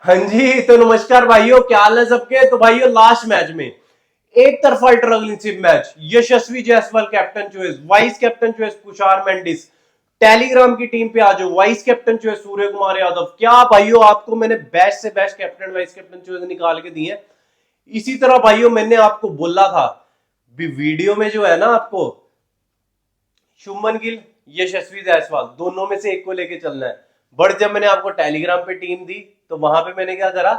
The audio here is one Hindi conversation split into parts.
हाँ जी, तो नमस्कार भाइयों, क्या हाल है सबके। तो भाइयों, लास्ट मैच में एक तरफा ट्रगलिंग match, Yashasvi Jaiswal captain choice, vice captain choice Tushar Mendis, Telegram की टीम पे आ जाओ, vice captain choice Surya Kumar Yadav. क्या भाइयों, आपको मैंने बेस्ट से best captain vice captain choice निकाल के दी है। इसी तरह भाइयों, मैंने आपको बोला था भी वीडियो में जो है ना, आपको शुभमन गिल, यशस्वी जायसवाल दोनों में से एक को लेके चलना है। बट जब मैंने आपको टेलीग्राम पे टीम दी तो वहां पे मैंने क्या करा,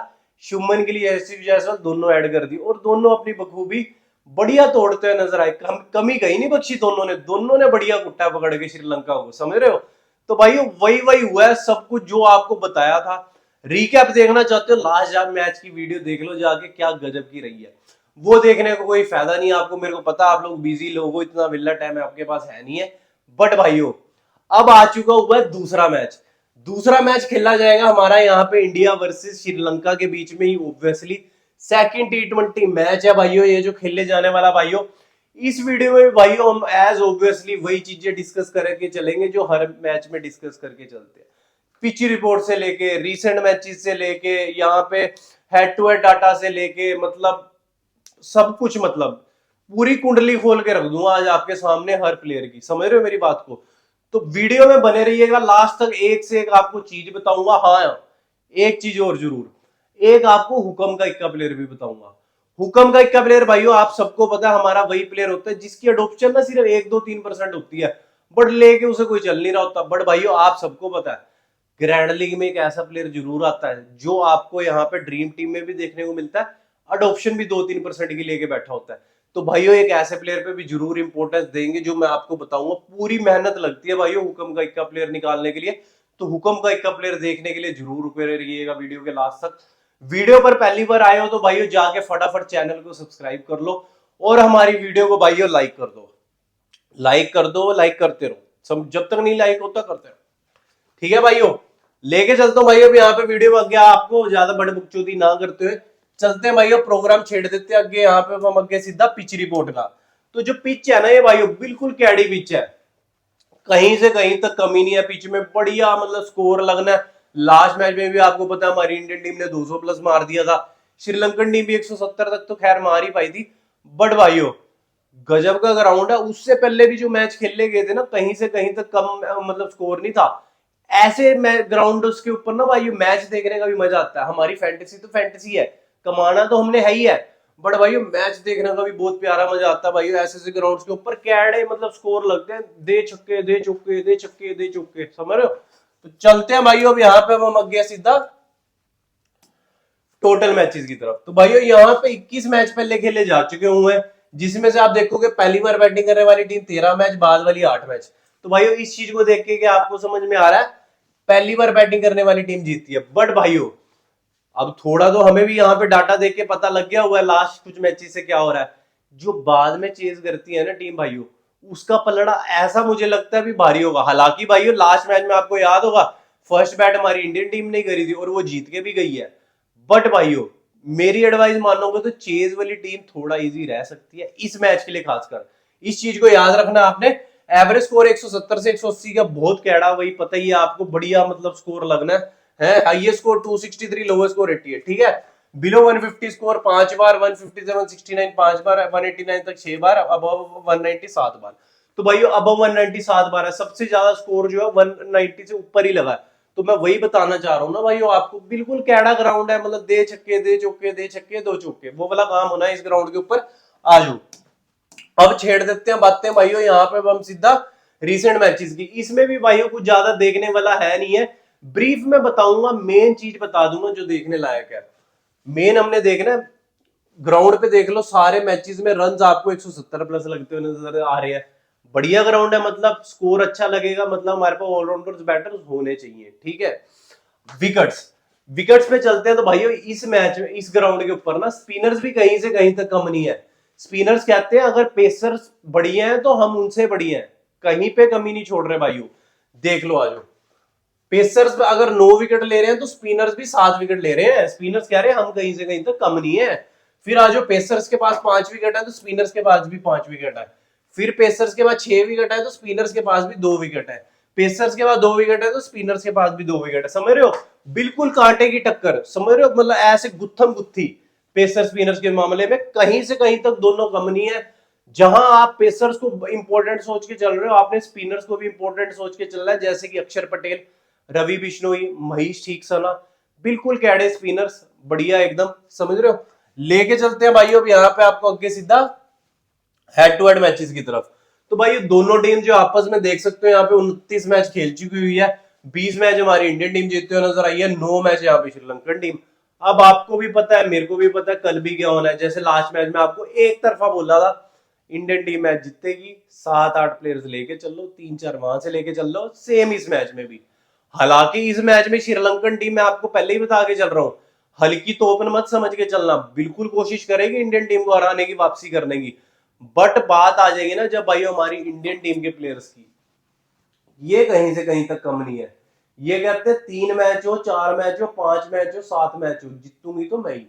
शुभमन गिल, यशस्वी जायसवाल दोनों ऐड कर दी और दोनों अपनी बखूबी बढ़िया तोड़ते हुए नजर आए। कमी कहीं नहीं बख्शी दोनों ने बढ़िया कुट्टा पकड़ के श्रीलंका को, समझ रहे हो। तो भाइयों, वही वही हुआ है सब कुछ जो आपको बताया था। रिकैप देखना चाहते हो, लास्ट मैच की वीडियो देख लो जाके, क्या गजब की रही है। वो देखने को कोई फायदा नहीं आपको, मेरे को पता आप लोग बिजी लोग हो, इतना विला टाइम आपके पास है नहीं है। बट भाइयों, अब आ चुका हुआ है दूसरा मैच। दूसरा मैच खेला जाएगा हमारा यहाँ पे इंडिया वर्सेस श्रीलंका के बीच में ही, ऑब्वियसली सेकंड टी20 मैच है भाइयों ये जो खेलने जाने वाला। भाइयों, इस वीडियो में भाइयों हम एज ऑब्वियसली वही चीजें डिस्कस करके चलेंगे जो हर मैच में डिस्कस करके चलते हैं। पिच रिपोर्ट से लेके, रीसेंट मैचेस से लेके, यहाँ पे हेड टू हेड डाटा से लेके, मतलब सब कुछ, मतलब पूरी कुंडली खोल के रख दूंगा आज आपके सामने हर प्लेयर की, समझ रहे हो मेरी बात को। तो वीडियो में बने रहिएगा लास्ट तक, एक से एक आपको चीज बताऊंगा। हाँ, एक चीज और जरूर, एक आपको हुक्म का इक्का प्लेयर भी बताऊंगा। हुक्म का इक्का प्लेयर भाइयों आप सबको पता है हमारा वही प्लेयर होता है जिसकी अडोप्शन ना सिर्फ 1-2-3% होती है, बट लेके उसे कोई चल नहीं रहा होता। बट भाइयों, आप सबको पता है ग्रैंड लीग में एक ऐसा प्लेयर जरूर आता है जो आपको यहाँ पे ड्रीम टीम में भी देखने को मिलता है, अडोप्शन भी 2-3% की लेके बैठा होता है। तो भाइयों, एक ऐसे प्लेयर पे भी जरूर इंपॉर्टेंस देंगे जो मैं आपको बताऊंगा। पूरी मेहनत लगती है भाइयों हुक्म का इक्का प्लेयर निकालने के लिए। तो हुक्म का इक्का प्लेयर देखने के लिए जरूर रुके रहिएगा वीडियो के लास्ट तक। वीडियो पर पहली बार आए हो तो भाइयों जाके फटाफट चैनल को सब्सक्राइब कर लो और हमारी वीडियो को भाइयों लाइक कर दो। लाइक कर दो, लाइक करते रहो, सब जब तक नहीं लाइक होता करते रहो। ठीक है भाइयों, लेके चलता हूँ भाइयों यहाँ पे वीडियो में आगे, आपको ज्यादा बड़े बकचोदी ना करते हुए चलते हैं भाइयों, प्रोग्राम छेड़ देते हैं आगे। यहाँ पे हम आगे सीधा पिच रिपोर्ट का। तो जो पिच है ना ये भाइयों, बिल्कुल कैडी पिच है, कहीं से कहीं तक कमी नहीं है पिच में, बढ़िया मतलब स्कोर लगना है। लास्ट मैच में भी आपको पता है हमारी इंडियन टीम ने 200 प्लस मार दिया था, श्रीलंकन टीम भी 170 तक तो खैर मार ही पाई थी। बट भाइयों, गजब का ग्राउंड है। उससे पहले भी जो मैच खेले गए थे ना, कहीं से कहीं तक कम मतलब स्कोर नहीं था। ऐसे ग्राउंड के ऊपर ना भाई मैच देखने का भी मजा आता है। हमारी फैंटेसी तो फैंटेसी है, कमाना तो हमने है ही है, बट भाई मैच देखने का भी बहुत प्यारा मजा आता है। भाई ऐसे ऐसे ग्राउंड के ऊपर कैडे मतलब स्कोर लगते हैं, दे छक्के दे चौके, दे छक्के दे चौके, समझ रहे हो। तो चलते हैं भाई अब यहाँ पे हम गया सीधा टोटल मैचेस की तरफ। तो भाइयों यहाँ पे 21 मैच पहले खेले जा चुके हुए हैं, जिसमें से आप देखोगे पहली बार बैटिंग करने वाली टीम 13 मैच, बाद वाली 8 मैच। तो भाइयों इस चीज को देख के क्या आपको समझ में आ रहा है, पहली बार बैटिंग करने वाली टीम जीतती है। बट भाइयों, अब थोड़ा तो हमें भी यहाँ पे डाटा देख के पता लग गया हुआ है लास्ट कुछ मैचेस से क्या हो रहा है। जो बाद में चेज करती है ना टीम भाइयों, उसका पलड़ा ऐसा मुझे लगता है भी भारी होगा। हालांकि भाइयों लास्ट मैच में आपको याद होगा फर्स्ट बैट हमारी इंडियन टीम ने करी थी और वो जीत के भी गई है। बट भाइयों, मेरी एडवाइस मानोगे तो चेज वाली टीम थोड़ा इजी रह सकती है इस मैच के लिए खासकर। इस चीज को याद रखना आपने। एवरेज स्कोर 170 से 180 का बहुत कैडा, वही पता ही है आपको, बढ़िया मतलब स्कोर लगना है। हाईएस्ट स्कोर 263, लोवेस्ट स्कोर 88, ठीक है। बिलो 150 स्कोर 5 बार, 157 69 5 बार, 189 तक 6 बार, अब 190 7 बार। तो भाई अब 190 7 बार है, सबसे ज्यादा स्कोर जो है 190 से ऊपर ही लगा है। तो मैं वही बताना चाह रहा हूँ ना भाई, आपको बिल्कुल कैडा ग्राउंड है, मतलब दे छक्के दे चौके, दे छक्के दो चौके, वो वाला काम होना है इस ग्राउंड के ऊपर। आ जाओ, अब छेड़ देते हैं बातें भाइयों यहाँ पे हम सीधा रीसेंट मैचेस की। इसमें भी भाइयों कुछ ज्यादा देखने वाला है नहीं है, ब्रीफ में बताऊंगा, मेन चीज बता दूंगा जो देखने लायक है। मेन हमने देखना है, ग्राउंड पे देख लो सारे मैचेस में रन आपको 170 प्लस लगते हुए नजर आ रहे हैं। बढ़िया ग्राउंड है, मतलब स्कोर अच्छा लगेगा, मतलब हमारे पास ऑलराउंडर्स बैटर्स होने चाहिए, ठीक है। विकेट्स, विकेट्स पे चलते हैं। तो भाइयों इस मैच में इस ग्राउंड के ऊपर ना स्पिनर्स भी कहीं से कहीं तक कम नहीं है। स्पिनर्स कहते हैं अगर पेसर्स बढ़िया हैं तो हम उनसे बढ़िया हैं, कहीं पे कमी नहीं छोड़ रहे भाइयों। देख लो आज पेसर्स अगर 9 विकेट ले रहे हैं तो स्पिनर्स भी 7 विकेट ले रहे हैं। स्पिनर्स कह रहे हैं हम कहीं से कहीं तक कम नहीं है। फिर आज पेसर्स के पास 5 विकेट है तो स्पिनर्स के पास भी 5 विकेट है। फिर पेसर्स के पास 6 विकेट है तो स्पिनर्स के पास भी 2 विकेट है। पेसर्स के पास 2 विकेट है तो स्पिनर्स के पास भी 2 विकेट है, समझ रहे हो? बिल्कुल कांटे की टक्कर, समझ रहे हो? मतलब ऐसे गुत्थम गुत्थी पेसर स्पिनर्स के मामले में कहीं से कहीं तक दोनों कम नहीं है। जहां आप पेसर्स को इंपॉर्टेंट सोच के चल रहे हो, आपने स्पिनर्स को भी इंपॉर्टेंट सोच के चलना है, जैसे कि अक्षर पटेल, रवि बिश्नोई, महेश ठीकसना, बिल्कुल कैडे स्पिनर्स, बढ़िया एकदम, समझ रहे हो? लेके चलते हैं भाई अब यहाँ पे आपको आगे सीधा हेड टू हेड मैचेस की तरफ। तो भाई दोनों टीम जो आपस में देख सकते हो यहाँ पे 29 मैच खेल चुकी हुई है। 20 मैच हमारी इंडियन टीम जीतते हुए नजर आई है, 9 मैच यहाँ पे श्रीलंकन टीम। अब आपको भी पता है, मेरे को भी पता है कल भी क्या होना है। जैसे लास्ट मैच में आपको एक तरफा बोला था इंडियन टीम मैच जीतेगी, 7-8 प्लेयर्स लेके चल लो, 3-4 वहां से लेके चल लो, सेम इस मैच में भी। हालांकि इस मैच में श्रीलंकन टीम मैं आपको पहले ही बता के चल रहा हूँ, हल्की तोपन मत समझ के चलना, बिल्कुल कोशिश करेगी इंडियन टीम को हराने की, वापसी करने की। बट बात आ जाएगी ना जब भाई हमारी इंडियन टीम के प्लेयर्स की, ये कहीं से कहीं तक कम नहीं है। ये कहते हैं 3 मैच हो, 4 मैच हो, 5 मैच हो, 7 मैच हो, जीतूंगी तो मैं ही,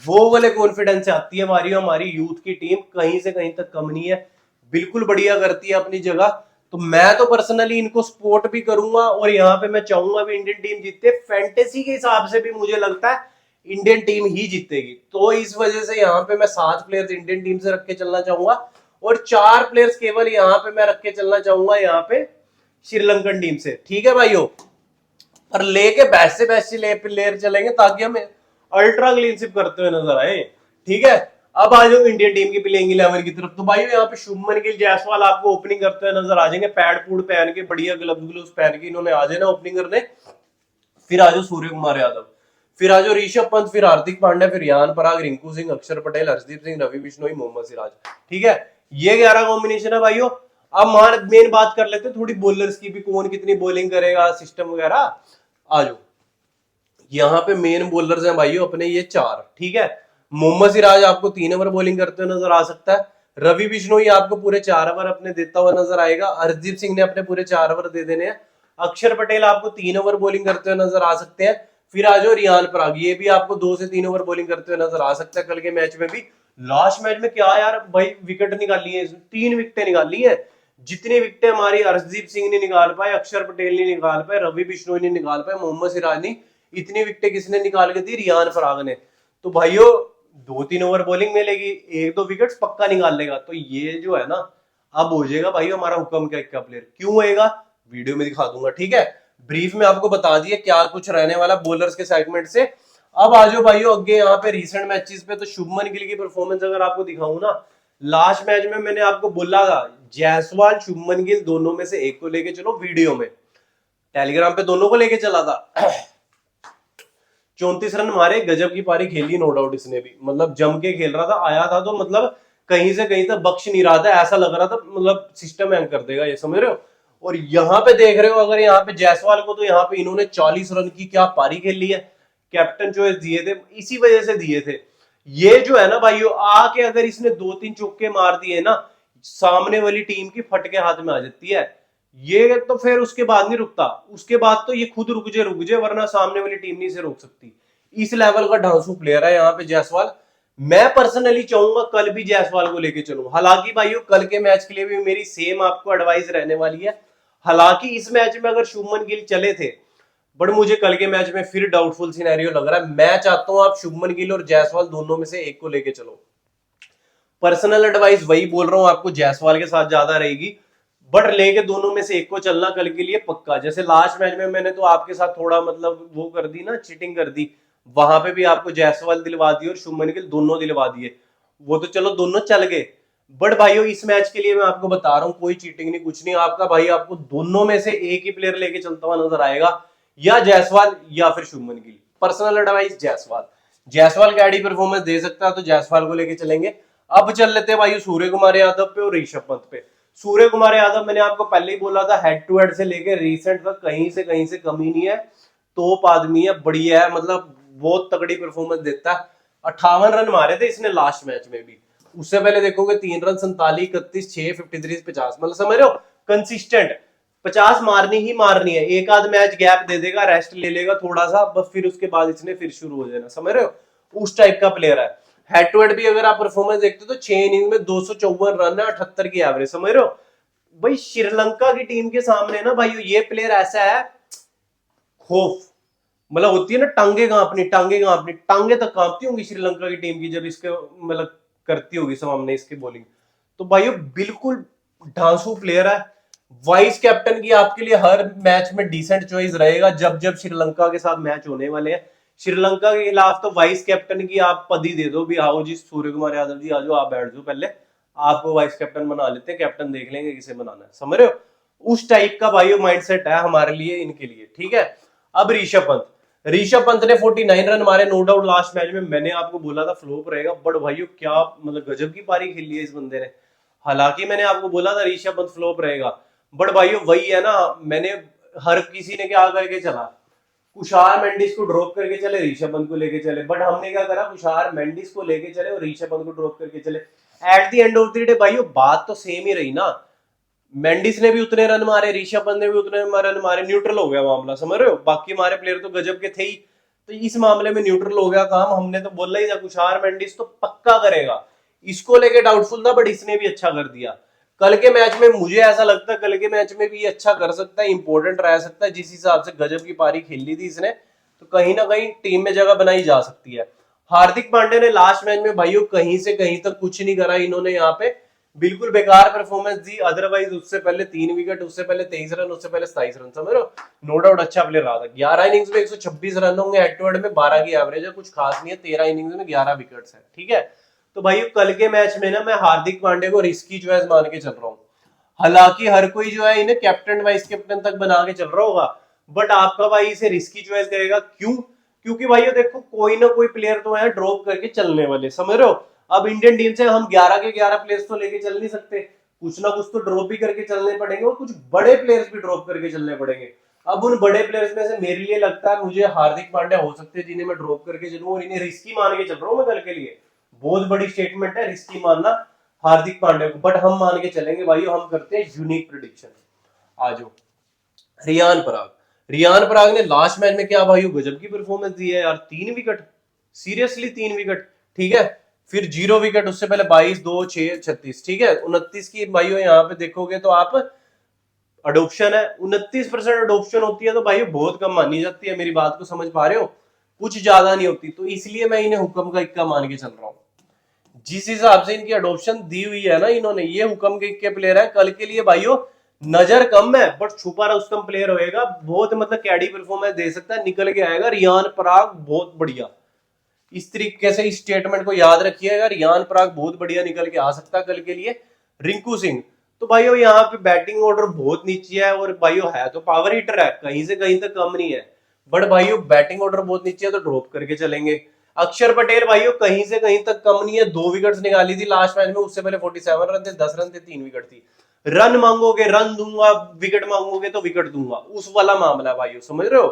वो वाले कॉन्फिडेंस से आती है हमारी यूथ की टीम, कहीं से कहीं तक कम नहीं है, बिल्कुल बढ़िया करती है अपनी जगह। तो मैं तो पर्सनली इनको सपोर्ट भी करूंगा और यहाँ पे मैं चाहूंगा भी इंडियन टीम जीते। फैंटेसी के हिसाब से भी मुझे लगता है इंडियन टीम ही जीतेगी, तो इस वजह से यहाँ पे मैं 7 प्लेयर्स इंडियन टीम से रख के चलना चाहूंगा और 4 प्लेयर्स केवल यहाँ पे मैं रख के चलना चाहूंगा यहाँ पे श्रीलंकन टीम से, ठीक है भाइयों? और लेके बेस्ट से बेस्ट प्लेयर चलेंगे ताकि हम अल्ट्रा क्लीन स्वीप करते हुए नजर आए, ठीक है? अब आ जाओ इंडियन टीम की प्लेइंग 11 की तरफ। तो भाई यहाँ पे शुभमन गिल, जायसवाल आपको ओपनिंग करते हुए नजर आ जाएंगे, पैड पूड पहन के, बढ़िया ग्लव्स पहन के इन्होंने आ जाना ओपनिंग करने। फिर आ जाओ सूर्य कुमार यादव, फिर आ जाओ ऋषभ पंत, फिर हार्दिक पांड्या, फिर रियान पराग, रिंकू सिंह, अक्षर पटेल, हर्षदीप सिंह, रवि बिश्नोई, मोहम्मद सिराज, ठीक है? ये 11 कॉम्बिनेशन है भाइयों। अब मेन बात कर लेते हैं थोड़ी बॉलर्स की भी, कौन कितनी बॉलिंग करेगा, सिस्टम वगैरह। आ जाओ, यहाँ पे मेन बॉलर्स हैं भाइयों अपने ये 4, ठीक है? मोहम्मद सिराज आपको 3 ओवर बॉलिंग करते हुए नजर आ सकता है, रवि बिश्नोई आपको पूरे 4 ओवर अपने देता हुआ नजर आएगा, हरदीप सिंह ने अपने पूरे 4 ओवर दे देने हैं, अक्षर पटेल आपको 3 ओवर बॉलिंग करते हुए नजर आ सकते हैं, फिर आ जाओ रियान पराग, ये भी आपको 2 से 3 ओवर बॉलिंग करते हुए नजर आ सकता है कल के मैच में भी। लास्ट मैच में क्या यार भाई विकेट निकाली है, 3 विकेटें निकाली है, जितनी विकेटें हमारी हर्षदीप सिंह ने निकाल पाए, अक्षर पटेल ने निकाल पाए, रवि बिश्नोई ने निकाल पाए, मोहम्मद सिराज ने, इतनी विकेटें किसने निकाल के दी? रियान पराग ने। तो भाइयों 2-3 ओवर बॉलिंग मिलेगी, 1-2 विकेट पक्का निकाल लेगा। तो ये जो है ना, अब हो जाएगा भाई हमारा हुक्म का प्लेयर, क्यों होएगा वीडियो में दिखा दूंगा, ठीक है? ब्रीफ में आपको बता दिया क्या कुछ रहने वाला बॉलर्स के सेगमेंट से। अब आ जाओ भाइयों अगे यहाँ पे रीसेंट मैचेस पे। तो शुभमन गिल की परफॉर्मेंस अगर आपको दिखाऊं ना, लास्ट मैच में मैंने आपको बोला था जायसवाल शुभमन गिल दोनों में से एक को लेके चलो, वीडियो में टेलीग्राम पे दोनों को लेके चला था। 34 रन मारे, गजब की पारी खेली नो डाउट, इसने भी मतलब जम के खेल रहा था, आया था तो मतलब कहीं से कहीं तक बख्श नहीं रहा था, ऐसा लग रहा था मतलब सिस्टम हैंग कर देगा ये, समझ रहे हो? और यहाँ पे देख रहे हो अगर यहाँ पे जायसवाल को, तो यहाँ पे इन्होंने 40 रन की क्या पारी खेली है, कैप्टन चॉइस दिए थे, इसी वजह से दिए थे। ये जो है ना भाइयों, आके अगर इसने 2-3 चौके मार दिए ना, सामने वाली टीम की फट के हाथ में आ जाती है ये, तो फिर उसके बाद नहीं रुकता, उसके बाद तो ये खुद रुक जाए, वरना सामने वाली टीम नहीं से रोक सकती। इस लेवल का ढांसू प्लेयर है यहाँ पे जायसवाल। मैं पर्सनली चाहूंगा कल भी जायसवाल को लेके चलूं। हालांकि भाइयों कल के मैच के लिए भी मेरी सेम आपको एडवाइस रहने वाली है। हालांकि इस मैच में अगर शुभमन गिल चले थे, बट मुझे कल के मैच में फिर डाउटफुल सिनेरियो लग रहा है। मैं चाहता हूं आप शुभमन गिल और जायसवाल दोनों में से एक को लेके चलो। पर्सनल एडवाइस वही बोल रहा हूं आपको, जायसवाल के साथ ज्यादा रहेगी, बट लेके दोनों में से एक को चलना कल के लिए पक्का। जैसे लास्ट मैच में मैंने तो आपके साथ थोड़ा मतलब वो कर दी ना, चीटिंग कर दी, वहां पे भी आपको जायसवाल दिलवा दिए और शुभमन गिल दोनों दिलवा दिए, वो तो चलो दोनों चल गए। बट भाइयों इस मैच के लिए मैं आपको बता रहा हूं कोई चीटिंग नहीं, कुछ नहीं, आपका भाई आपको दोनों में से एक ही प्लेयर लेके चलता हुआ नजर आएगा, या जायसवाल या फिर शुभमन गिल। पर्सनल एडवाइस जायसवाल, जायसवाल गाड़ी परफॉर्मेंस दे सकता है तो जायसवाल को लेके चलेंगे। अब चल लेते हैं भाई सूर्य कुमार यादव पे और ऋषभ पंत पे। सूर्य कुमार यादव मैंने आपको पहले ही बोला था, हेड टू हेड से लेकर रिसेंट तक कहीं से कमी नहीं है, टॉप आदमी है, बढ़िया है, मतलब बहुत तगड़ी परफॉर्मेंस देता है। 58 रन मारे थे इसने लास्ट मैच में भी, उससे पहले देखोगे 3 रन, 47, 31, 6, 53, 50, मतलब समझ रहे हो कंसिस्टेंट 50 मारनी ही मारनी है। एक आध मैच गैप दे देगा, रेस्ट ले लेगा थोड़ा सा बस, फिर उसके बाद इसने फिर शुरू हो जाना, समझ रहे हो? उस टाइप का प्लेयर है। हेड टू हेड भी अगर आप परफॉर्मेंस देखते हो तो 6 इनिंग में 254 रन है, 78 की एवरेज, समझ रहे हो? भाई श्रीलंका की टीम के सामने ना भाई ये प्लेयर ऐसा है, खौफ, मतलब होती है ना टांगे कांपनी, टांगे कांपनी, टांगे तक कांपती होंगी श्रीलंका की टीम की जब इसके मतलब करती होगी सामने इसकी बॉलिंग। तो भाई बिल्कुल ढांसू प्लेयर है। वाइस कैप्टन की आपके लिए हर मैच में डिसेंट चॉइस रहेगा जब जब श्रीलंका के साथ मैच होने वाले हैं। श्रीलंका के खिलाफ तो वाइस कैप्टन की आप पद ही दे दो भी, आओ जी सूर्य कुमार यादव जी, आज आप बैठ जाओ, पहले आपको वाइस कैप्टन बना लेते हैं, कैप्टन देख लेंगे किसे बनाना है, समझ रहे हो। उस टाइप का भाई माइंडसेट है हमारे लिए, इनके लिए, ठीक है। अब ऋषभ पंत, ऋषभ पंत ने 49 रन मारे, नो डाउट लास्ट मैच में मैंने आपको बोला था फ्लॉप रहेगा, बट भाइयों क्या मतलब गजब की पारी खेली है इस बंदे ने। हालांकि मैंने आपको बोला था ऋषभ पंत फ्लॉप रहेगा, बट भाइयों वही है ना, मैंने हर किसी ने क्या करके चला, कुशार मेंडिस को ड्रॉप करके चले, ऋषभ पंत को लेके चले, बट हमने क्या करा, कुशार मेंडिस को लेके चले और ऋषभ पंत को ड्रॉप करके चले। At the end of the day भाइयों बात तो सेम ही रही ना, मेंडिस ने भी उतने रन मारे, ऋषभ पंत ने भी उतने रन मारे, न्यूट्रल हो गया मामला, समझ रहे हो। बाकी हमारे प्लेयर तो गजब के थे ही, तो इस मामले में न्यूट्रल हो गया काम। हमने तो बोला ही था कुशार मेंडिस तो पक्का करेगा, इसको लेके डाउटफुल था, बट इसने भी अच्छा कर दिया। कल के मैच में मुझे ऐसा लगता है कल के मैच में भी अच्छा कर सकता है, इंपॉर्टेंट रह सकता है, जिस हिसाब से गजब की पारी खेल ली थी इसने, तो कहीं ना कहीं टीम में जगह बनाई जा सकती है। हार्दिक पांड्या ने लास्ट मैच में भाइयों कहीं से कहीं तक कुछ नहीं करा इन्होंने, यहाँ पे बिल्कुल बेकार परफॉर्मेंस दी। अदरवाइज उससे पहले 3 विकेट, उससे पहले 23 रन, उससे पहले 27 रन, समझ रहे हो। नो डाउट अच्छा प्लेयर रहा था। 11 इनिंग्स में 126 रन होंगे, हेड टू हेड में 12 की एवरेज है, कुछ खास नहीं है। 13 इनिंग्स में 11 विकेट्स है, ठीक है। तो भाई कल के मैच में ना मैं हार्दिक पांड्या को रिस्की चॉइस मान के चल रहा हूँ। हालांकि हर कोई जो है इन्हें कैप्टन वाइस कैप्टन तक बना के चल रहा होगा, बट आपका भाई इसे रिस्की चॉइस करेगा। क्यों? क्योंकि भाई ये देखो कोई ना कोई प्लेयर तो है ड्रॉप करके चलने वाले, समझ रहे हो। अब इंडियन टीम से हम 11 के 11 प्लेयर्स तो लेके चल नहीं सकते, कुछ ना कुछ तो ड्रॉप भी करके चलने पड़ेंगे, और कुछ बड़े प्लेयर्स भी ड्रॉप करके चलने पड़ेंगे। अब उन बड़े प्लेयर्स में से मेरे लिए लगता है मुझे हार्दिक पांड्या हो सकते हैं जिन्हें मैं ड्रॉप करके चलूं, और इन्हें रिस्की मान के चल रहा हूं मैं कल के लिए। बहुत बड़ी स्टेटमेंट है रिस्की मानना हार्दिक पांड्या को, बट हम मान के चलेंगे भाई। हम करते हैं यूनिक प्रिडिक्शन। आज रियान पराग, रियान पराग ने लास्ट मैच में क्या भाई गजब की परफॉर्मेंस दी है यार, 3 विकेट, सीरियसली 3 विकेट, ठीक है। फिर 0 विकेट उससे पहले 22, 2, 6, 36, ठीक है। 29 की भाइयों यहाँ पे देखोगे तो आप अडोप्शन है, 29% अडोप्शन होती है, तो भाई बहुत कम मानी जाती है। मेरी बात को समझ पा रहे हो, कुछ ज्यादा नहीं होती, तो इसलिए मैं इन्हें हुक्म का इक्का मान के चल रहा हूँ। जिस हिसाब से इनकी अडोप्शन दी हुई है ना इन्होंने, ये हुक्म के इक्के प्लेयर है कल के लिए भाइयों। नजर कम है बट छुपा रुस्तम प्लेयर होएगा, बहुत मतलब कैडी परफॉर्मेंस दे सकता है, निकल के आएगा रियान पराग बहुत बढ़िया। इस तरीके से इस स्टेटमेंट को याद रखिएगा, रियान पराग बहुत बढ़िया निकल के आ सकता है कल के लिए। रिंकू सिंह, तो भाइयों यहाँ पे बैटिंग ऑर्डर बहुत नीचे है, और भाइयों है तो पावर हिटर है, कहीं से कहीं तक कम नहीं है, बट भाइयों बैटिंग ऑर्डर बहुत नीचे है तो ड्रॉप करके चलेंगे। अक्षर पटेल भाइयों कहीं से कहीं तक कम नहीं है, 2 विकेट्स निकाली थी लास्ट मैच में, उससे पहले 47 रन थे, 10 रन थे, 3 विकेट थी। रन मांगोगे रन दूंगा, विकेट मांगोगे तो विकेट दूंगा, उस वाला मामला है भाइयों, समझ रहे हो।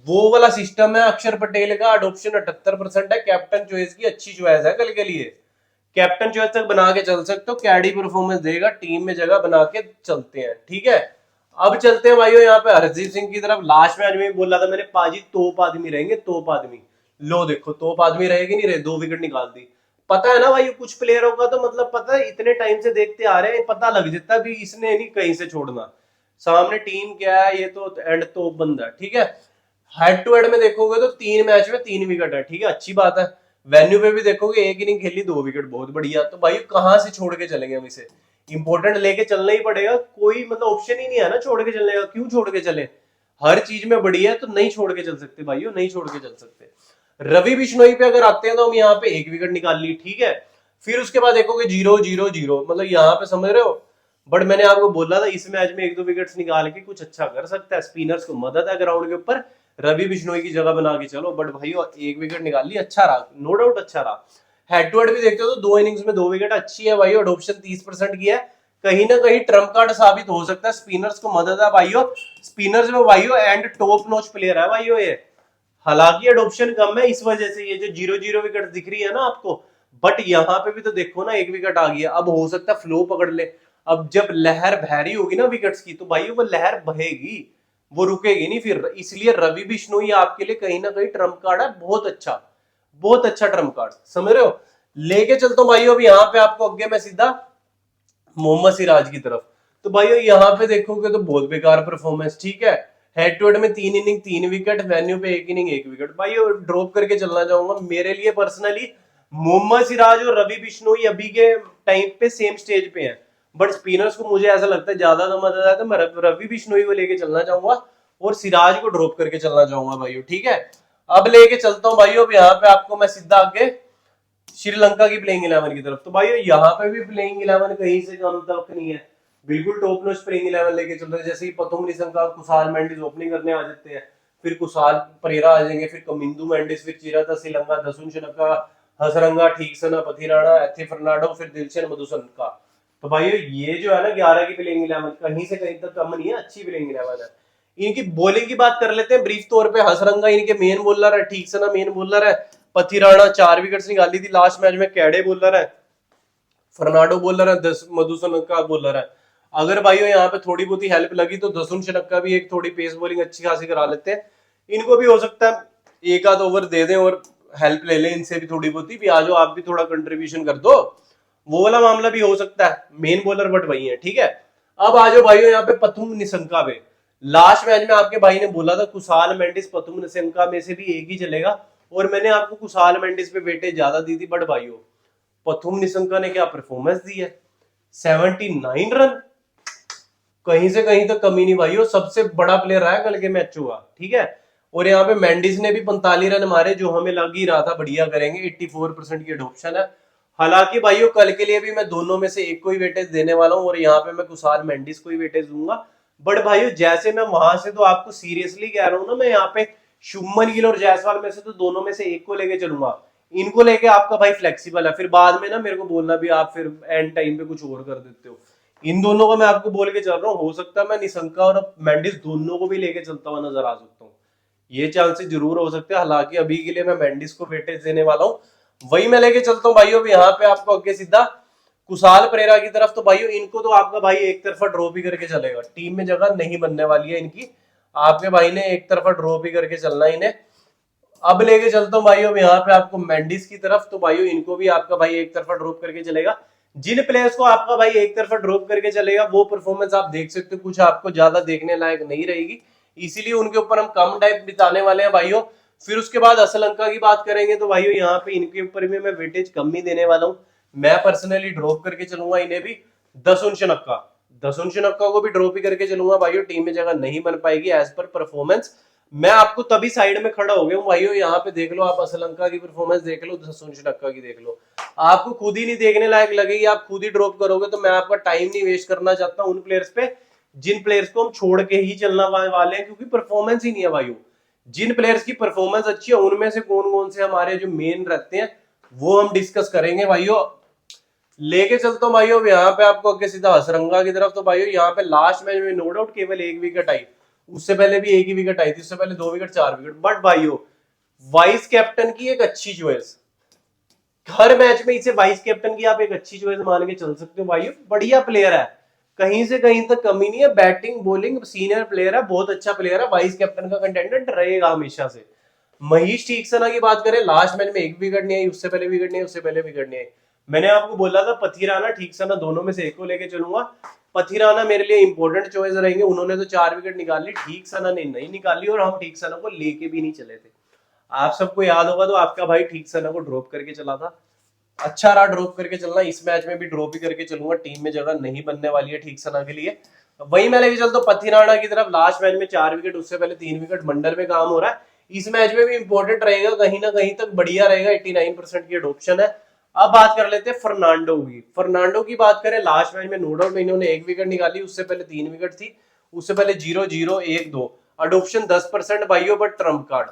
वो वाला सिस्टम है अक्षर पटेल का। अडोप्शन 78% है, कैप्टन चॉइस की अच्छी चॉइस है कल के लिए। कैप्टन चॉइस तक बना के चल सकते हो, कैडी परफॉर्मेंस देगा, टीम में जगह बना के चलते हैं, ठीक है। अब चलते हैं भाइयों यहाँ पे हरजीत सिंह की तरफ। लास्ट मैच में बोला था मैंने पाजी तोप आदमी रहेंगे, तोप आदमी, लो देखो तोप आदमी रहेगी नहीं रहे, 2 विकेट निकाल दी। पता है ना भाई कुछ प्लेयरों का तो मतलब पता है, इतने टाइम से देखते आ रहे हैं, पता लग जाता भी इसने नहीं कहीं से छोड़ना, सामने टीम क्या है, ये तो एंड तोप बंदा, ठीक है। हेड टू हेड में देखोगे तो 3 मैच में 3 विकेट है, ठीक है, अच्छी बात है। वेन्यू पे भी देखोगे 1 इनिंग खेली 2 विकेट, बहुत बढ़िया। तो भाई कहां से छोड़ के चलेंगे हम इसे, इंपॉर्टेंट लेके चलना ही पड़ेगा, कोई मतलब ऑप्शन ही नहीं है ना छोड़ के चलने का। क्यों छोड़ के चले, हर चीज में बढ़िया है तो नहीं छोड़ के चल सकते भाइयों, नहीं छोड़ के चल सकते। रवि बिश्नोई पे अगर आते हैं तो हम यहाँ पे 1 विकेट निकाल ली, ठीक है। फिर उसके बाद देखोगे 0, 0, 0, मतलब यहाँ पे समझ रहे हो। बट मैंने आपको बोला था इस मैच में 1-2 विकेट्स निकाल के कुछ अच्छा कर सकता है, स्पिनर्स को मदद है ग्राउंड के ऊपर, रवि बिश्नोई की जगह बना के चलो। बट भाई 1 विकेट निकाल ली, अच्छा रहा, नो डाउट अच्छा रहा। हेड टू हेड भी देखते हो तो 2 इनिंग्स में 2 विकेट अच्छी है भाई। अडोप्शन 30% की है, कहीं ना कहीं ट्रम्प कार्ड साबित हो सकता है, स्पिनर्स को मदद है भाइयों। स्पिनर्स में भाइयों एंड टॉप नॉच प्लेयर है भाइयों ये। हालांकि एडोप्शन कम है, इस वजह से ये जो 0-0 विकेट दिख रही है ना आपको, बट यहाँ पे भी तो देखो ना 1 विकेट आ गया, अब हो सकता है फ्लो पकड़ ले। अब जब लहर बहरी होगी ना विकेट्स की, तो भाई वो लहर बहेगी, वो रुकेगी नहीं फिर। इसलिए रवि बिश्नोई आपके लिए कहीं ना कहीं ट्रम्प कार्ड है, बहुत अच्छा, बहुत अच्छा ट्रम्प कार्ड, समझ रहे हो। लेके चलता हूं भाई अब यहाँ पे आपको, अगे मैं सीधा मोहम्मद सिराज की तरफ। तो भाई यहाँ पे देखोगे तो बहुत बेकार परफॉर्मेंस, ठीक है। हेड टू हेड में 3 इनिंग 3 विकेट, वेन्यू पे 1 इनिंग 1 विकेट। भाई ड्रॉप करके चलना चाहूंगा। मेरे लिए पर्सनली मोहम्मद सिराज और रवि बिश्नोई अभी के टाइम पे सेम स्टेज पे हैं, बट स्पिनर्स को मुझे ऐसा लगता है ज्यादा तो मजा आता है, मैं रवि बिश्नोई को लेके चलना चाहूंगा और सिराज को ड्रॉप करके चलना चाहूंगा भाइयों, ठीक है। अब लेके चलता हूँ भाइयों, अब यहाँ पे आपको मैं सीधा आगे श्रीलंका की प्लेइंग 11 की तरफ। तो भाइयों यहाँ पे भी प्लेइंग 11 कहीं से कम तक नहीं है, बिल्कुल टॉप नॉच प्लेइंग 11 लेके चल रहे हैं। जैसे कि पतुम निशंका, कुशाल मेंडिस ओपनिंग करने आ जाते हैं, फिर कुशाल परेरा आ जाएंगे, फिर कमिंदु मेंडिस, फिर चिराता श्रीलंका, दसुन शनक्का, हसरंगा, ठीकसना, पथिराणा, एथे फर्नांडो, फिर दिलशन मधुसनका। तो भाइयों ये जो है ना 11 की प्लेइंग 11 कहीं से कहीं तक कम नहीं है, अच्छी प्लेइंग 11 है। इनकी बॉलिंग की बात कर लेते हैं ब्रीफ तौर पे। हसरंगा इनके मेन बॉलर है, ठीकसना मेन बॉलर है, पथिराणा 4 विकेट्स निकाली थी लास्ट मैच में, कैडे बॉलर है, फर्नांडो बॉलर है, मधुसनक्का बॉलर है। अगर भाइयों यहाँ पे थोड़ी बहुत ही हेल्प लगी तो दसुन शनक्का भी एक थोड़ी पेस बॉलिंग अच्छी खासी करा लेते हैं। इनको भी हो सकता है एक आध ओवर दे दें और हेल्प ले लें इनसे भी थोड़ी बहुत ही, भी आ जाओ आप भी थोड़ा कंट्रीब्यूशन कर दो, वो वाला मामला भी हो सकता है। मेन बॉलर बट वही है, ठीक है। अब आ जाओ भाइयों यहाँ पे पथुम निशंका पे। लास्ट मैच में आपके भाई ने बोला था कुशाल मेंडिस पथुम निशंका में से भी एक ही चलेगा, और मैंने आपको कुशाल मेंडिस पे वेटेज ज्यादा दी थी, बट भाइयों पथुम निशंका ने क्या परफॉर्मेंस दी है, 79 रन, कहीं से कहीं तक कमी नहीं भाइयों, सबसे बड़ा प्लेयर रहा है कल के मैच हुआ, ठीक है। और यहाँ पे मेंडिस ने भी 45 रन मारे, जो हमें लग ही रहा था बढ़िया करेंगे, 84% की एडॉप्शन है। हालांकि भाइयों कल के लिए भी मैं दोनों में से एक को ही वेटेज देने वाला हूँ, और यहाँ पे मैं कुशाल मेंडिस को ही वेटेज दूंगा। बट भाइयों जैसे मैं वहां से तो आपको सीरियसली कह रहा हूँ ना, मैं यहाँ पे शुभमन गिल और जायसवाल में से तो दोनों में से एक को लेके चलूंगा। इनको लेके आपका भाई फ्लेक्सिबल है, फिर बाद में ना मेरे को बोलना भी आप फिर एंड टाइम पे कुछ और कर देते हो। इन दोनों को मैं आपको बोल के चल रहा हूँ, हो सकता है मैं निशंका और मेंडिस दोनों को भी लेके चलता हुआ नजर आ सकता हूँ, ये चांसेस जरूर हो सकते हैं। हालांकि अभी के लिए मैं मेंडिस को वेटेज देने वाला हूँ, वही मैं लेके चलता हूँ भाइयों। भी यहाँ पे आपको आगे सीधा कुशाल परेरा की तरफ। तो भाइयों इनको तो आपका भाई एक तरफा ड्रॉ भी करके चलेगा, टीम में जगह नहीं बनने वाली है इनकी, आपके भाई ने एक तरफा ड्रॉ भी करके चलना इन्हें। अब लेके चलता हूँ भाइयों यहाँ पे आपको मेंडिस की तरफ। तो भाइयों इनको भी आपका भाई एक तरफा ड्रॉप करके चलेगा। जिन प्लेयर्स को आपका भाई एक तरफा ड्रॉप करके चलेगा वो परफॉर्मेंस आप देख सकते हो, कुछ आपको ज्यादा देखने लायक नहीं रहेगी, इसीलिए उनके ऊपर हम कम टाइम बिताने वाले हैं भाइयों। फिर उसके बाद श्रीलंका की बात करेंगे तो भाइयों यहाँ पे इनके ऊपर भी मैं वेटेज कम ही देने वाला हूँ, मैं पर्सनली ड्रॉप करके चलूंगा इन्हें भी। दसुन शनक्का को भी ड्रॉप ही करके चलूंगा भाइयों, टीम में जगह नहीं बन पाएगी एज पर परफॉर्मेंस। मैं आपको तभी साइड में खड़ा हो गया हूँ भाइयों, यहाँ पे देख लो आप श्रीलंका की परफॉर्मेंस देख लो, दसुन शनक्का की देख लो, आपको खुद ही नहीं देखने लायक लगेगी, आप खुद ही ड्रॉप करोगे। तो मैं आपका टाइम नहीं वेस्ट करना चाहता उन प्लेयर्स पे जिन प्लेयर्स को हम छोड़ के ही चलना वाले हैं, क्योंकि परफॉर्मेंस ही नहीं है भाइयों। जिन प्लेयर्स की परफॉर्मेंस अच्छी है उनमें से कौन कौन से हमारे जो मेन रहते हैं वो हम डिस्कस करेंगे भाइयों। लेके चलता हूँ भाइयों यहाँ पे आपको आगे सीधा हसरंगा की तरफ। तो भाइयों यहाँ पे लास्ट मैच में नो डाउट केवल एक विकेट आई, उससे पहले भी एक ही विकेट आई थी, उससे पहले 2 विकेट 4 विकेट। बट भाइयों वाइस कैप्टन की एक अच्छी चॉइस, हर मैच में इसे वाइस कैप्टन की आप एक अच्छी चॉइस मान के चल सकते हो भाइयों, बढ़िया प्लेयर है, कहीं से कहीं तक कमी नहीं है, बैटिंग बॉलिंग सीनियर प्लेयर है, बहुत अच्छा प्लेयर है, वाइस कैप्टन का कंटेंडेंट रहेगा हमेशा से। महेश ठीकसना की बात करें, लास्ट मैच में एक विकेट नहीं आई, उससे पहले विकेट नहीं आई, उससे पहले विकेट नहीं आई। मैंने आपको बोला था पथिराना ठीकसना दोनों में से एक को लेके चलूंगा। पथिराना मेरे लिए इंपॉर्टेंट चॉइस रहेंगे, उन्होंने तो 4 विकेट निकाल ली, ठीकसना ने नहीं निकाली, और हम ठीकसना को लेके भी नहीं चले थे। आप सबको याद होगा तो आपका भाई ठीकसना को ड्रॉप करके चला था, अच्छा रहा ड्रॉप करके चलना, इस मैच में भी ड्रॉप ही करके चलूंगा, टीम में जगह नहीं बनने वाली है ठीकसना के लिए। वही मैं लेके चलता हूँ पथिराना की तरफ। लास्ट मैच में 4 विकेट, उससे पहले 3 विकेट, मंडल में काम हो रहा है, इस मैच में भी इंपॉर्टेंट रहेगा, कहीं ना कहीं तक बढ़िया रहेगा, 89% की एडॉप्शन है। अब बात कर लेते हैं फर्नांडो की। फर्नांडो की बात करें, लास्ट मैच में नो डाउट इन्होंने 1 विकेट निकाली, उससे पहले 3 विकेट थी, उससे पहले 0-0-1-2, एडॉप्शन 10% भाइयों, पर ट्रम्प कार्ड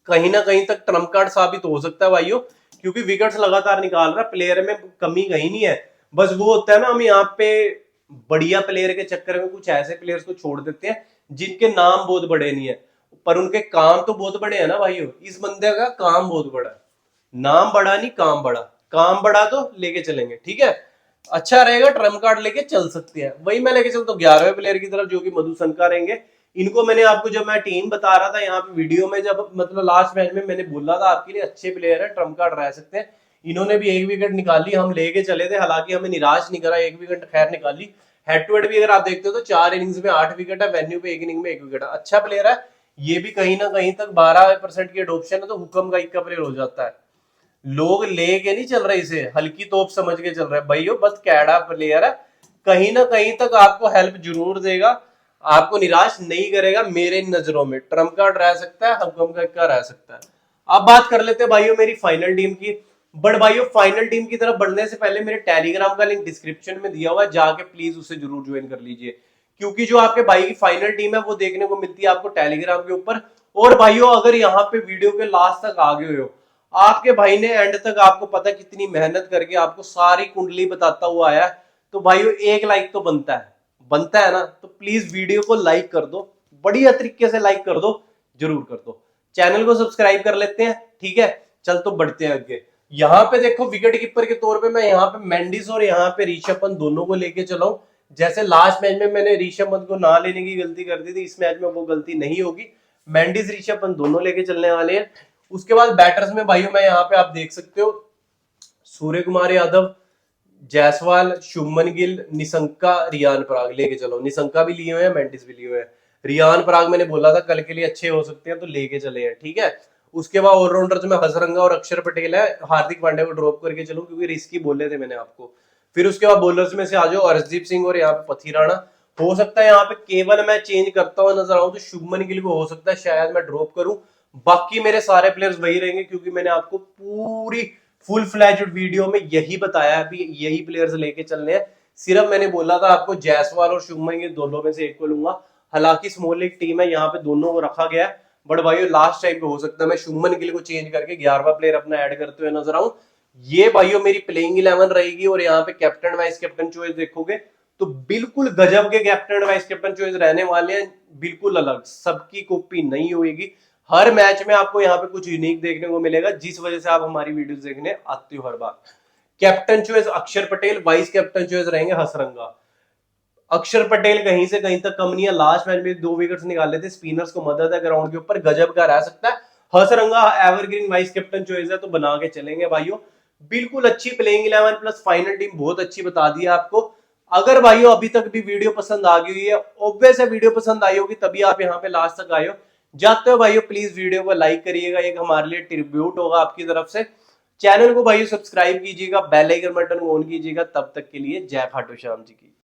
कहीं ना कहीं तक ट्रम्प कार्ड साबित हो सकता है भाइयों, क्योंकि विकेट्स लगातार निकाल रहा है, प्लेयर में कमी कहीं नहीं है। बस वो होता है ना, हम यहाँ पे बढ़िया प्लेयर के चक्कर में कुछ ऐसे प्लेयर्स को छोड़ देते हैं जिनके नाम बहुत बड़े नहीं है, पर उनके काम तो बहुत बड़े हैं ना भाइयों। इस बंदे का काम बहुत बड़ा है, नाम बड़ा नहीं काम बड़ा, काम बड़ा तो लेके चलेंगे, ठीक है, अच्छा रहेगा, ट्रम्प कार्ड लेके चल सकते हैं। वही मैं लेके चलता हूँ 11वें प्लेयर की तरफ, जो कि मधुशंका रहेंगे। इनको मैंने आपको जब मैं टीम बता रहा था यहाँ पे वीडियो में, जब मतलब लास्ट मैच में मैंने बोला था आपके लिए अच्छे प्लेयर है, ट्रम्प कार्ड रह सकते हैं। इन्होंने भी 1 विकेट निकाली, हम लेके चले थे, हालांकि हमें निराश नहीं करा, 1 विकेट खैर निकाली, हेड टू हेड भी अगर आप देखते हो तो 4 इनिंग्स में 8 विकेट है, वेन्यू पे 1 इनिंग में 1 विकेट है। अच्छा प्लेयर है ये भी, कहीं ना कहीं तक 12% की एडोप्शन है तो हुक्म का इक्का प्लेयर हो जाता है। लोग लेके नहीं चल रहे इसे, हल्की तोप समझ के चल रहे हैं भाइयों, बस कैडा प्लेयर है, कहीं ना कहीं तक आपको हेल्प जरूर देगा, आपको निराश नहीं करेगा। मेरे नजरों में ट्रम्प कार्ड रह सकता है, हुक्म का इक्का रह सकता है। अब बात कर लेते हैं भाइयों मेरी फाइनल टीम की। बट भाइयों फाइनल टीम की तरफ बढ़ने से पहले मेरे टेलीग्राम का लिंक डिस्क्रिप्शन में दिया हुआ है, जाके प्लीज उसे जरूर ज्वाइन कर लीजिए, क्योंकि जो आपके भाई की फाइनल टीम है वो देखने को मिलती है आपको टेलीग्राम के ऊपर। और भाइयों अगर यहाँ पे वीडियो के लास्ट तक आ गए हो, आपके भाई ने एंड तक, आपको पता कितनी मेहनत करके आपको सारी कुंडली बताता हुआ आया है, तो भाइयों एक लाइक तो बनता है ना, तो प्लीज वीडियो को लाइक कर दो, बढ़िया तरीके से लाइक कर दो, जरूर कर दो। चैनल को सब्सक्राइब कर लेते हैं, ठीक है। चल तो बढ़ते हैं आगे। यहाँ पे देखो विकेट कीपर के तौर पे मैं यहाँ पे मेंडिस और यहाँ पे ऋषभ पंत दोनों को लेके चला हूं। जैसे लास्ट मैच में मैंने ऋषभ पंत को ना लेने की गलती कर दी थी, इस मैच में वो गलती नहीं होगी, मेंडिस ऋषभ पंत दोनों लेके चलने वाले हैं। उसके बाद बैटर्स में भाइयों मैं यहाँ पे आप देख सकते हो सूर्य कुमार यादव, जायसवाल, शुभमन गिल, निशंका, रियान पराग लेके चलो। निशंका भी लिए हुए हैं, मेंडिस भी लिए हुए हैं। रियान पराग मैंने बोला था कल के लिए अच्छे हो सकते हैं तो लेके चले हैं, ठीक है। उसके बाद ऑलराउंडर में हसरंगा और अक्षर पटेल है, हार्दिक पांड्या को ड्रॉप करके चलूं क्योंकि रिस्की बोले थे मैंने आपको। फिर उसके बाद बॉलर्स में से आ जाओ अर्शदीप सिंह और यहाँ पे पथीराणा। हो सकता है यहाँ पे केवल मैं चेंज करता हुआ नजर आऊं तो शुभमन गिल को हो सकता है शायद मैं ड्रॉप करूं, बाकी मेरे सारे प्लेयर्स वही रहेंगे, क्योंकि मैंने आपको पूरी फुल फ्लैज्ड वीडियो में यही बताया भी यही प्लेयर्स लेके चलने हैं। सिर्फ मैंने बोला था आपको जायसवाल और शुभमन गिल दोनों में से एक को लूंगा, हालांकि स्मॉल लीग टीम है, यहाँ पे दोनों को रखा गया है। बट भाई लास्ट टाइम पे हो सकता है मैं शुभमन गिल को चेंज करके 11वां प्लेयर अपना ऐड करते हुए नजर आऊं। ये भाइयों मेरी प्लेइंग 11 रहेगी। और यहाँ पे कैप्टन वाइस कैप्टन चॉइस देखोगे तो बिल्कुल गजब के कैप्टन वाइस कैप्टन चॉइस रहने वाले हैं, बिल्कुल अलग, सबकी कॉपी नहीं होगी। हर मैच में आपको यहाँ पे कुछ यूनिक देखने को मिलेगा, जिस वजह से आप हमारी वीडियोस देखने आते हो हर बार। कैप्टन चॉइस अक्षर पटेल, वाइस कैप्टन चॉइस रहेंगे हसरंगा। अक्षर पटेल कहीं से कहीं तक कम नहीं है, लास्ट मैच में 2 विकेट्स निकाले थे, स्पिनर्स को मदद है ग्राउंड के ऊपर, गजब का रह सकता है। Hasaranga evergreen vice captain choice है तो बना के चलेंगे भाइयों। बिल्कुल अच्छी प्लेइंग 11 प्लस फाइनल टीम बहुत अच्छी बता दी है आपको। अगर भाइयों अभी तक भी वीडियो पसंद आ गई है, ऑब्वियस है वीडियो पसंद आई होगी तभी आप यहाँ पे लास्ट तक आए हो। जाते हो भाइयों प्लीज वीडियो को लाइक करिएगा, एक हमारे लिए ट्रिब्यूट होगा आपकी तरफ से। चैनल को भाइयों सब्सक्राइब कीजिएगा, बेल आइकन बटन ऑन कीजिएगा। तब तक के लिए जय खाटू श्याम जी की।